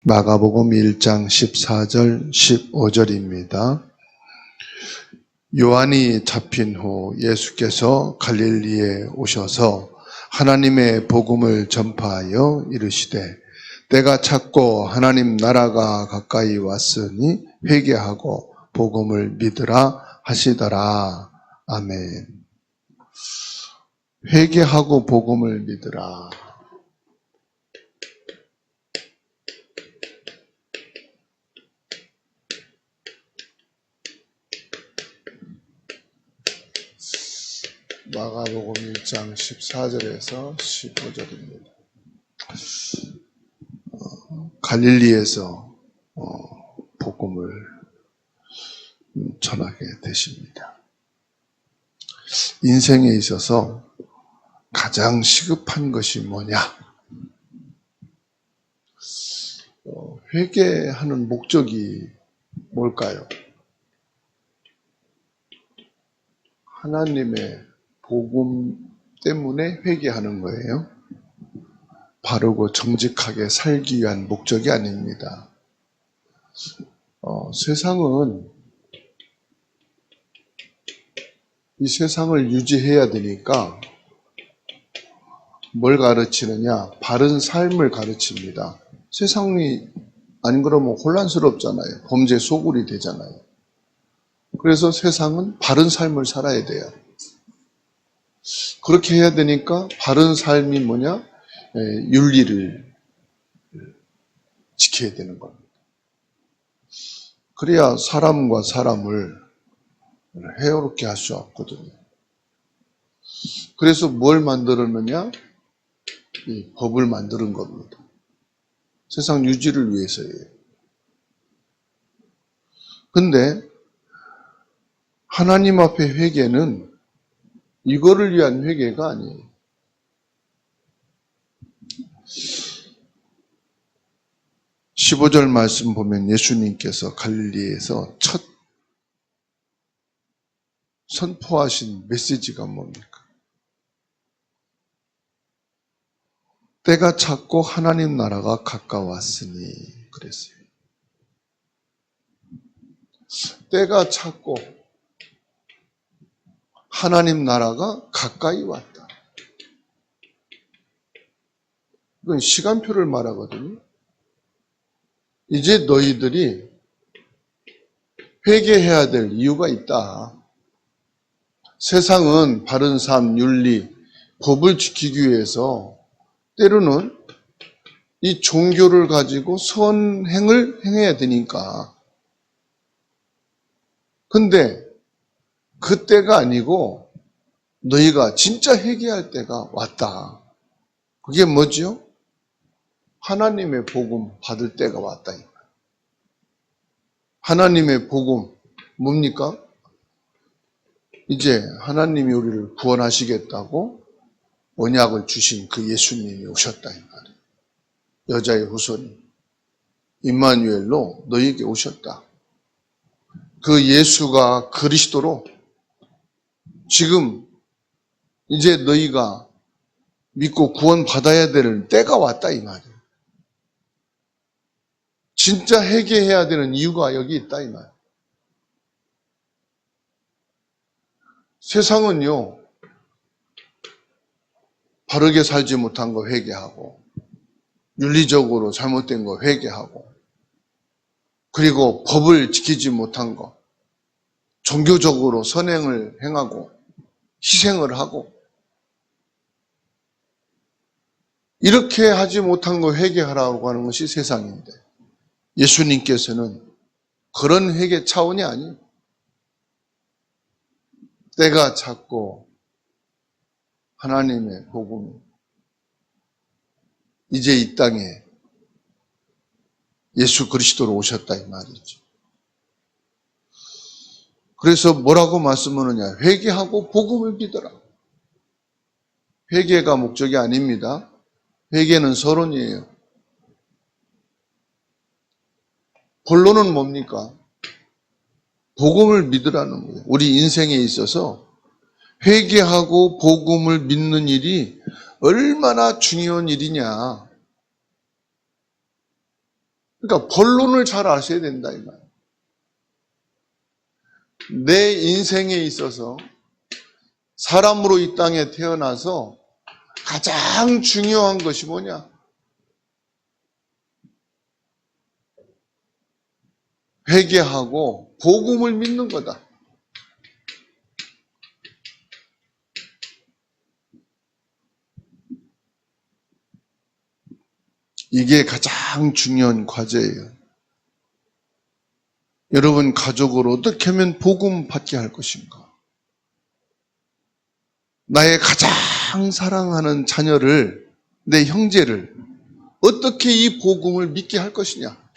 마가복음 1장 14절 15절입니다. 요한이 잡힌 후 예수께서 갈릴리에 오셔서 하나님의 복음을 전파하여 이르시되 때가 찼고 하나님 나라가 가까이 왔으니 회개하고 복음을 믿으라 하시더라. 아멘. 회개하고 복음을 믿으라. 마가복음 1장 14절에서 15절입니다. 갈릴리에서 복음을 전하게 되십니다. 인생에 있어서 가장 시급한 것이 뭐냐? 회개하는 목적이 뭘까요? 하나님의 복음 때문에 회개하는 거예요. 바르고 정직하게 살기 위한 목적이 아닙니다. 이 세상을 유지해야 되니까 뭘 가르치느냐? 바른 삶을 가르칩니다. 세상이 안 그러면 혼란스럽잖아요. 범죄 소굴이 되잖아요. 그래서 세상은 바른 삶을 살아야 돼요. 그렇게 해야 되니까 바른 삶이 뭐냐? 윤리를 지켜야 되는 겁니다. 그래야 사람과 사람을 해롭게 할 수 없거든요. 그래서 뭘 만들었느냐? 이 법을 만드는 겁니다. 세상 유지를 위해서예요. 근데 하나님 앞에 회개는 이거를 위한 회개가 아니에요. (15절) 말씀 보면 예수님께서 갈릴리에서 첫 선포하신 메시지가 뭡니까? 때가 찼고 하나님 나라가 가까웠으니 그랬어요. 때가 찼고 하나님 나라가 가까이 왔다. 이건 시간표를 말하거든요. 이제 너희들이 회개해야 될 이유가 있다. 세상은 바른 삶, 윤리, 법을 지키기 위해서 때로는 이 종교를 가지고 선행을 행해야 되니까. 근데 그때가 아니고 너희가 진짜 회개할 때가 왔다. 그게 뭐죠? 하나님의 복음 받을 때가 왔다. 하나님의 복음 뭡니까? 이제 하나님이 우리를 구원하시겠다고 언약을 주신 그 예수님이 오셨다 이 말이에요. 여자의 후손이 임마누엘로 너희에게 오셨다. 그 예수가 그리스도로 지금 이제 너희가 믿고 구원받아야 될 때가 왔다 이 말이에요. 진짜 회개해야 되는 이유가 여기 있다 이 말이에요. 세상은요, 바르게 살지 못한 거 회개하고 윤리적으로 잘못된 거 회개하고 그리고 법을 지키지 못한 거 종교적으로 선행을 행하고 희생을 하고 이렇게 하지 못한 거 회개하라고 하는 것이 세상인데 예수님께서는 그런 회개 차원이 아니에요. 때가 찼고 하나님의 복음이 이제 이 땅에 예수 그리스도로 오셨다 이 말이죠. 그래서 뭐라고 말씀하느냐? 회개하고 복음을 믿어라. 회개가 목적이 아닙니다. 회개는 서론이에요. 본론은 뭡니까? 복음을 믿으라는 거예요. 우리 인생에 있어서 회개하고 복음을 믿는 일이 얼마나 중요한 일이냐. 그러니까 본론을 잘 아셔야 된다 이 말이에요. 내 인생에 있어서 사람으로 이 땅에 태어나서 가장 중요한 것이 뭐냐? 회개하고 복음을 믿는 거다. 이게 가장 중요한 과제예요. 여러분 가족으로 어떻게 하면 복음 받게 할 것인가? 나의 가장 사랑하는 자녀를, 내 형제를 어떻게 이 복음을 믿게 할 것이냐?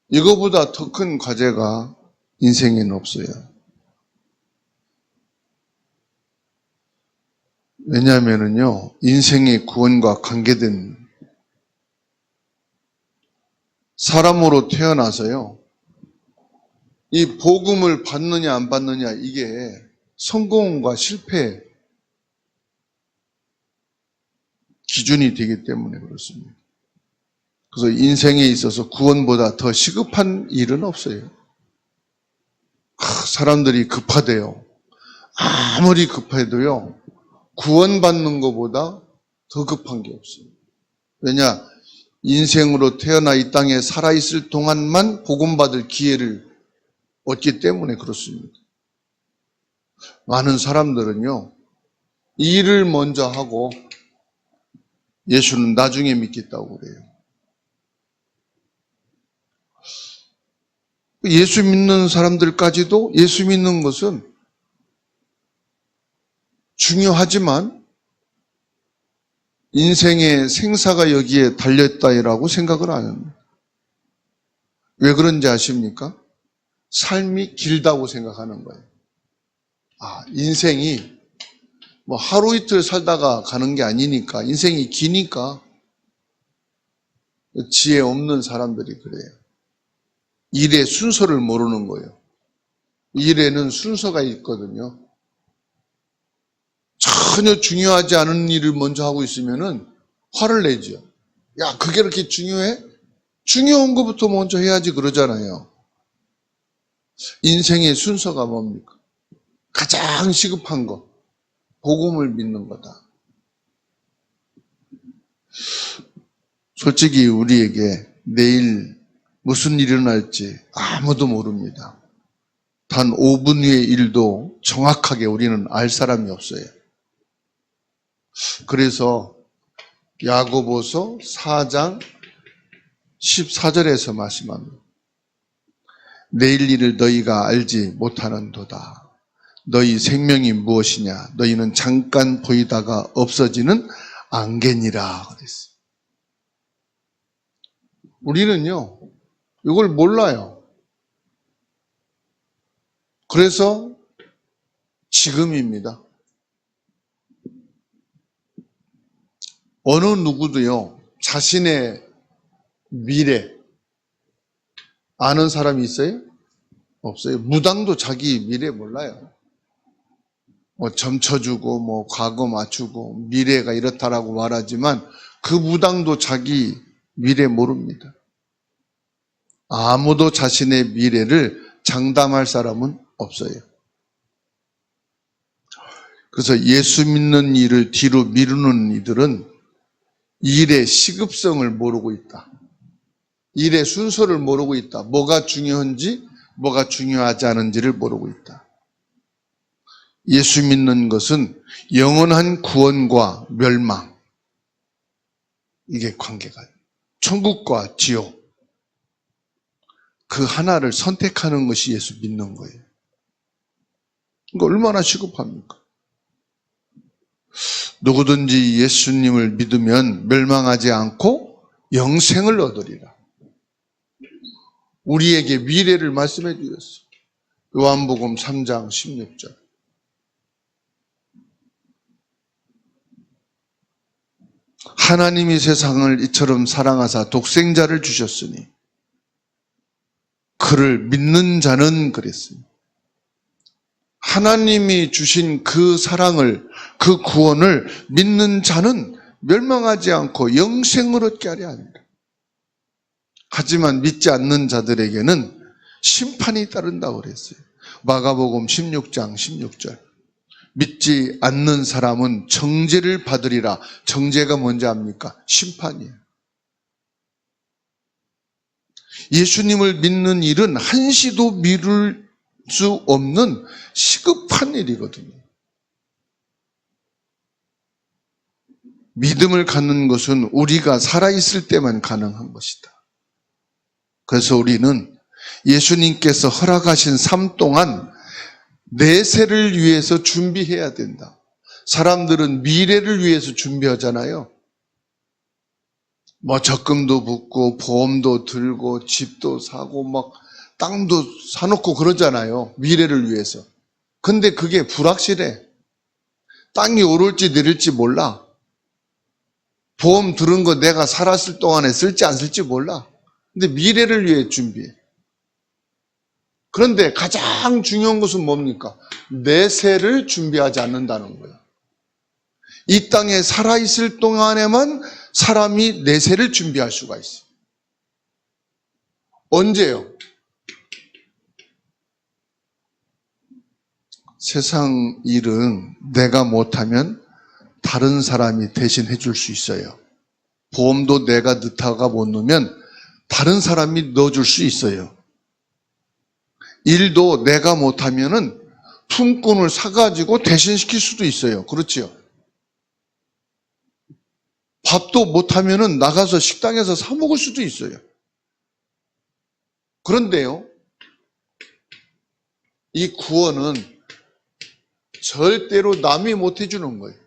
이거보다 더 큰 과제가 인생에는 없어요. 왜냐하면요, 인생의 구원과 관계된 사람으로 태어나서요, 이 복음을 받느냐 안 받느냐 이게 성공과 실패의 기준이 되기 때문에 그렇습니다. 그래서 인생에 있어서 구원보다 더 시급한 일은 없어요. 사람들이 급하대요. 아무리 급해도요, 구원받는 것보다 더 급한 게 없어요. 왜냐? 인생으로 태어나 이 땅에 살아있을 동안만 복음받을 기회를 얻기 때문에 그렇습니다. 많은 사람들은요, 이 일을 먼저 하고 예수는 나중에 믿겠다고 그래요. 예수 믿는 사람들까지도 예수 믿는 것은 중요하지만 인생의 생사가 여기에 달려있다라고 생각을 안 합니다. 왜 그런지 아십니까? 삶이 길다고 생각하는 거예요. 인생이 뭐 하루 이틀 살다가 가는 게 아니니까, 인생이 기니까. 지혜 없는 사람들이 그래요. 일의 순서를 모르는 거예요. 일에는 순서가 있거든요. 전혀 중요하지 않은 일을 먼저 하고 있으면은 화를 내죠. 야, 그게 그렇게 중요해? 중요한 것부터 먼저 해야지 그러잖아요. 인생의 순서가 뭡니까? 가장 시급한 거, 복음을 믿는 거다. 솔직히 우리에게 내일 무슨 일이 일어날지 아무도 모릅니다. 단 5분 후의 일도 정확하게 우리는 알 사람이 없어요. 그래서 야고보서 4장 14절에서 말씀합니다. 내일 일을 너희가 알지 못하는도다. 너희 생명이 무엇이냐? 너희는 잠깐 보이다가 없어지는 안개니라 그랬어요. 우리는요, 이걸 몰라요. 그래서 지금입니다. 어느 누구도요, 자신의 미래 아는 사람이 있어요? 없어요. 무당도 자기 미래 몰라요. 점쳐주고 과거 맞추고 미래가 이렇다라고 말하지만 그 무당도 자기 미래 모릅니다. 아무도 자신의 미래를 장담할 사람은 없어요. 그래서 예수 믿는 일을 뒤로 미루는 이들은 일의 시급성을 모르고 있다. 일의 순서를 모르고 있다. 뭐가 중요한지, 뭐가 중요하지 않은지를 모르고 있다. 예수 믿는 것은 영원한 구원과 멸망, 이게 관계가 있어요. 천국과 지옥, 그 하나를 선택하는 것이 예수 믿는 거예요. 이거 얼마나 시급합니까? 누구든지 예수님을 믿으면 멸망하지 않고 영생을 얻으리라. 우리에게 미래를 말씀해 주셨어요. 요한복음 3장 16절. 하나님이 세상을 이처럼 사랑하사 독생자를 주셨으니 그를 믿는 자는 그랬습니다. 하나님이 주신 그 사랑을, 그 구원을 믿는 자는 멸망하지 않고 영생을 얻게 하려 합니다. 하지만 믿지 않는 자들에게는 심판이 따른다고 그랬어요. 마가복음 16장 16절. 믿지 않는 사람은 정죄를 받으리라. 정죄가 뭔지 압니까? 심판이에요. 예수님을 믿는 일은 한시도 미룰 수 없는 시급한 일이거든요. 믿음을 갖는 것은 우리가 살아있을 때만 가능한 것이다. 그래서 우리는 예수님께서 허락하신 삶 동안 내세를 위해서 준비해야 된다. 사람들은 미래를 위해서 준비하잖아요. 뭐 적금도 붓고 보험도 들고 집도 사고 막 땅도 사놓고 그러잖아요. 미래를 위해서. 근데 그게 불확실해. 땅이 오를지 내릴지 몰라. 보험 들은 거 내가 살았을 동안에 쓸지 안 쓸지 몰라. 근데 미래를 위해 준비해. 그런데 가장 중요한 것은 뭡니까? 내세를 준비하지 않는다는 거예요. 이 땅에 살아있을 동안에만 사람이 내세를 준비할 수가 있어요. 언제요? 세상 일은 내가 못하면 다른 사람이 대신 해줄 수 있어요. 보험도 내가 넣다가 못 넣으면 다른 사람이 넣어줄 수 있어요. 일도 내가 못하면은 품꾼을 사가지고 대신시킬 수도 있어요. 그렇지요? 밥도 못하면은 나가서 식당에서 사 먹을 수도 있어요. 그런데요, 이 구원은 절대로 남이 못 해주는 거예요.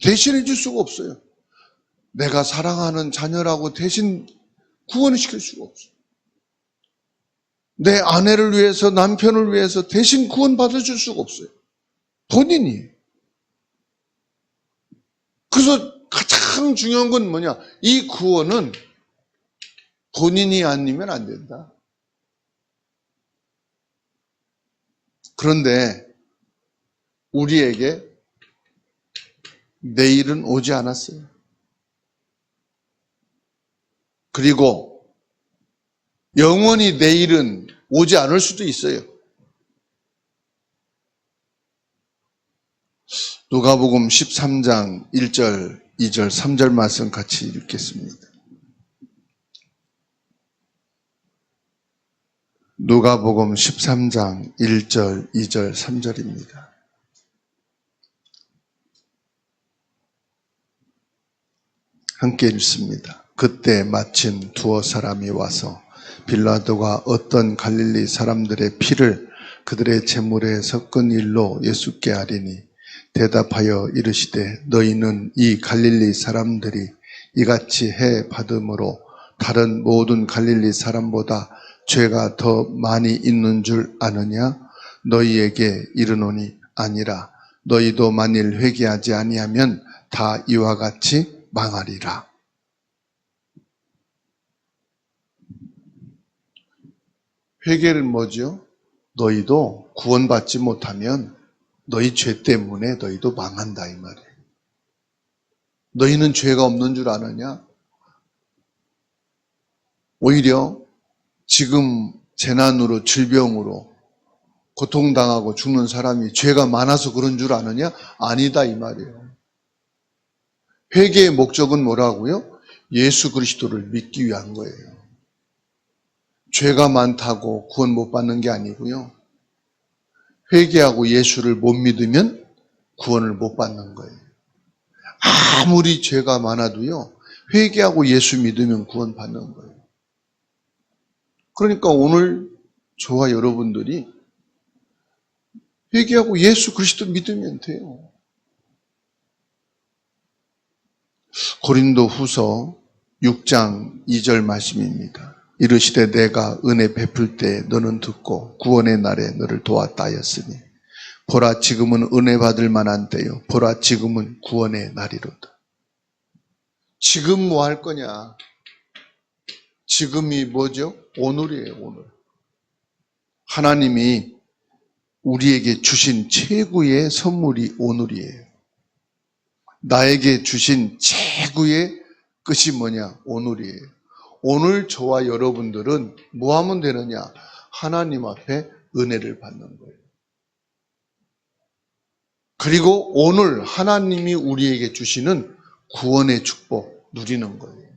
대신해 줄 수가 없어요. 내가 사랑하는 자녀라고 대신 구원을 시킬 수가 없어요. 내 아내를 위해서, 남편을 위해서 대신 구원 받아줄 수가 없어요. 본인이. 그래서 가장 중요한 건 뭐냐? 이 구원은 본인이 아니면 안 된다. 그런데 우리에게 내일은 오지 않았어요. 그리고 영원히 내일은 오지 않을 수도 있어요. 누가복음 13장 1절, 2절, 3절 말씀 같이 읽겠습니다. 누가복음 13장 1절, 2절, 3절입니다. 함께 읽습니다. 그때 마침 두어 사람이 와서 빌라도가 어떤 갈릴리 사람들의 피를 그들의 제물에 섞은 일로 예수께 아리니 대답하여 이르시되 너희는 이 갈릴리 사람들이 이같이 해 받음으로 다른 모든 갈릴리 사람보다 죄가 더 많이 있는 줄 아느냐? 너희에게 이르노니 아니라 너희도 만일 회개하지 아니하면 다 이와 같이 망하리라. 회개는 뭐죠? 너희도 구원받지 못하면 너희 죄 때문에 너희도 망한다 이 말이에요. 너희는 죄가 없는 줄 아느냐? 오히려 지금 재난으로 질병으로 고통당하고 죽는 사람이 죄가 많아서 그런 줄 아느냐? 아니다 이 말이에요. 회개의 목적은 뭐라고요? 예수 그리스도를 믿기 위한 거예요. 죄가 많다고 구원 못 받는 게 아니고요. 회개하고 예수를 못 믿으면 구원을 못 받는 거예요. 아무리 죄가 많아도요. 회개하고 예수 믿으면 구원 받는 거예요. 그러니까 오늘 저와 여러분들이 회개하고 예수 그리스도 믿으면 돼요. 고린도 후서 6장 2절 말씀입니다. 이르시되 내가 은혜 베풀 때 너는 듣고 구원의 날에 너를 도왔다 하였으니 보라 지금은 은혜 받을 만한 때요 보라 지금은 구원의 날이로다. 지금 뭐 할 거냐? 지금이 뭐죠? 오늘이에요. 오늘. 하나님이 우리에게 주신 최고의 선물이 오늘이에요. 나에게 주신 최고의 끝이 뭐냐? 오늘이에요. 오늘 저와 여러분들은 뭐 하면 되느냐? 하나님 앞에 은혜를 받는 거예요. 그리고 오늘 하나님이 우리에게 주시는 구원의 축복 누리는 거예요.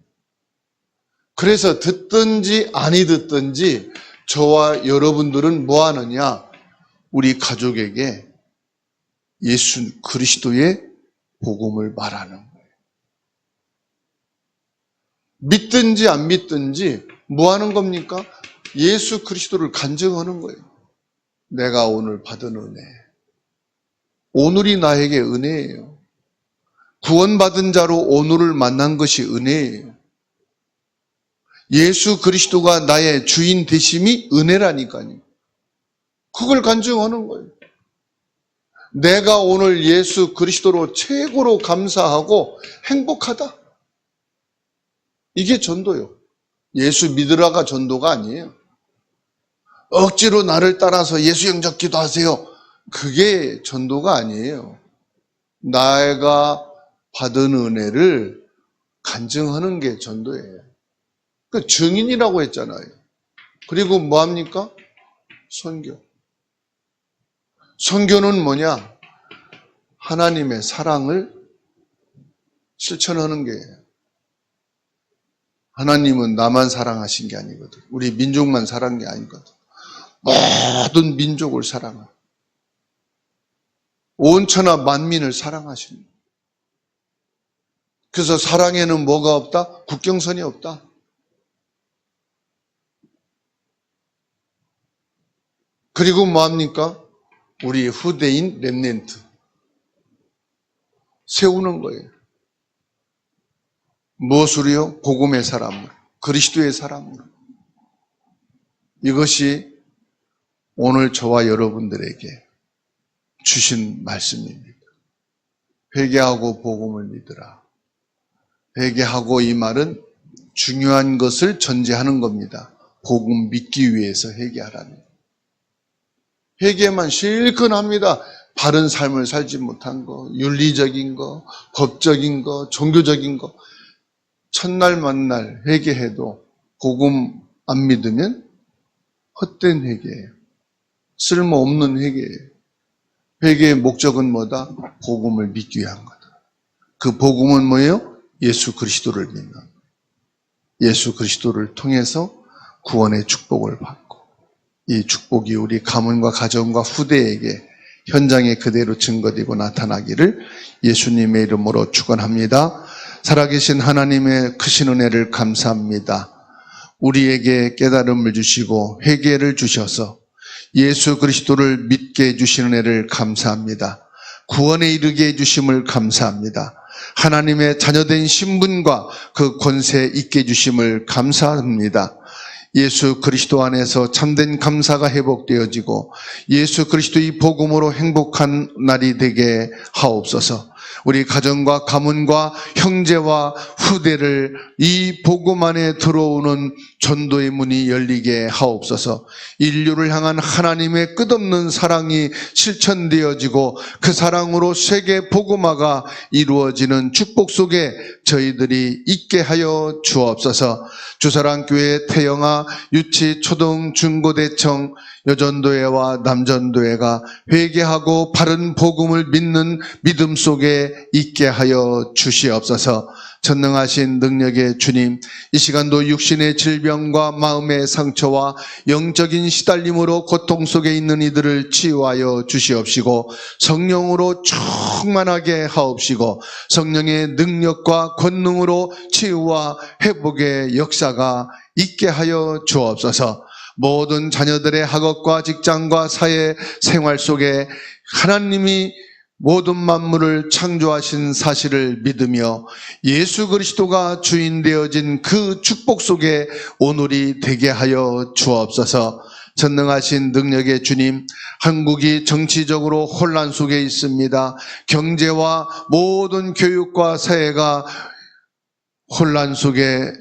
그래서 듣든지 아니 듣든지 저와 여러분들은 뭐 하느냐? 우리 가족에게 예수 그리스도의 복음을 말하는 거예요. 믿든지 안 믿든지 뭐 하는 겁니까? 예수 그리스도를 간증하는 거예요. 내가 오늘 받은 은혜. 오늘이 나에게 은혜예요. 구원받은 자로 오늘을 만난 것이 은혜예요. 예수 그리스도가 나의 주인 되심이 은혜라니까요. 그걸 간증하는 거예요. 내가 오늘 예수 그리스도로 최고로 감사하고 행복하다. 이게 전도요. 예수 믿으라가 전도가 아니에요. 억지로 나를 따라서 예수 영접 기도하세요. 그게 전도가 아니에요. 내가 받은 은혜를 간증하는 게 전도예요. 그 증인이라고 했잖아요. 그리고 뭐 합니까? 선교. 선교는 뭐냐? 하나님의 사랑을 실천하는 게 하나님은 나만 사랑하신 게 아니거든. 우리 민족만 사랑한 게 아니거든. 모든 민족을 사랑하. 온 천하 만민을 사랑하시는. 그래서 사랑에는 뭐가 없다? 국경선이 없다. 그리고 뭐합니까? 우리 후대인 렘넌트 세우는 거예요. 무엇으로요? 복음의 사람으로, 그리스도의 사람으로. 이것이 오늘 저와 여러분들에게 주신 말씀입니다. 회개하고 복음을 믿으라. 회개하고 이 말은 중요한 것을 전제하는 겁니다. 복음 믿기 위해서 회개하라는. 회개만 실컷 합니다. 바른 삶을 살지 못한 거, 윤리적인 거, 법적인 거, 종교적인 거. 첫날 만날 회개해도 복음 안 믿으면 헛된 회개예요. 쓸모없는 회개예요. 회개의 목적은 뭐다? 복음을 믿기 위한 거다. 그 복음은 뭐예요? 예수 그리스도를 믿는. 예수 그리스도를 통해서 구원의 축복을 받고 이 축복이 우리 가문과 가정과 후대에게 현장에 그대로 증거되고 나타나기를 예수님의 이름으로 축원합니다. 살아계신 하나님의 크신 은혜를 감사합니다. 우리에게 깨달음을 주시고 회개를 주셔서 예수 그리스도를 믿게 해주신 은혜를 감사합니다. 구원에 이르게 해주심을 감사합니다. 하나님의 자녀된 신분과 그 권세 있게 해주심을 감사합니다. 예수 그리스도 안에서 참된 감사가 회복되어지고 예수 그리스도의 복음으로 행복한 날이 되게 하옵소서. 우리 가정과 가문과 형제와 후대를 이 복음 안에 들어오는 전도의 문이 열리게 하옵소서. 인류를 향한 하나님의 끝없는 사랑이 실천되어지고 그 사랑으로 세계 복음화가 이루어지는 축복 속에 저희들이 있게 하여 주옵소서. 주사랑교회 태영아 유치 초등 중고대청 여전도회와 남전도회가 회개하고 바른 복음을 믿는 믿음 속에 있게 하여 주시옵소서. 전능하신 능력의 주님, 이 시간도 육신의 질병과 마음의 상처와 영적인 시달림으로 고통 속에 있는 이들을 치유하여 주시옵시고 성령으로 충만하게 하옵시고 성령의 능력과 권능으로 치유와 회복의 역사가 있게 하여 주옵소서. 모든 자녀들의 학업과 직장과 사회 생활 속에 하나님이 모든 만물을 창조하신 사실을 믿으며 예수 그리스도가 주인 되어진 그 축복 속에 오늘이 되게 하여 주옵소서. 전능하신 능력의 주님, 한국이 정치적으로 혼란 속에 있습니다. 경제와 모든 교육과 사회가 혼란 속에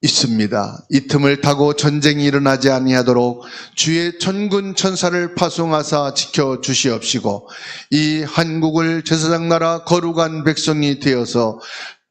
있습니다. 이 틈을 타고 전쟁이 일어나지 아니하도록 주의 천군 천사를 파송하사 지켜 주시옵시고, 이 한국을 제사장 나라 거룩한 백성이 되어서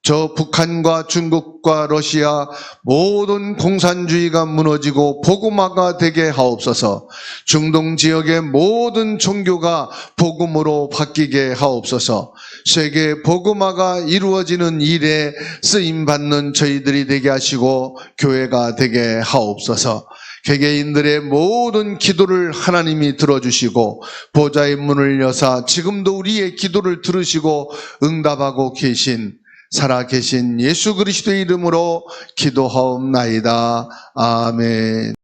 저 북한과 중국과 러시아 모든 공산주의가 무너지고 복음화가 되게 하옵소서. 중동 지역의 모든 종교가 복음으로 바뀌게 하옵소서. 세계 복음화가 이루어지는 일에 쓰임받는 저희들이 되게 하시고 교회가 되게 하옵소서. 개개인들의 모든 기도를 하나님이 들어주시고 보좌의 문을 여사 지금도 우리의 기도를 들으시고 응답하고 계신 살아계신 예수 그리스도의 이름으로 기도하옵나이다. 아멘.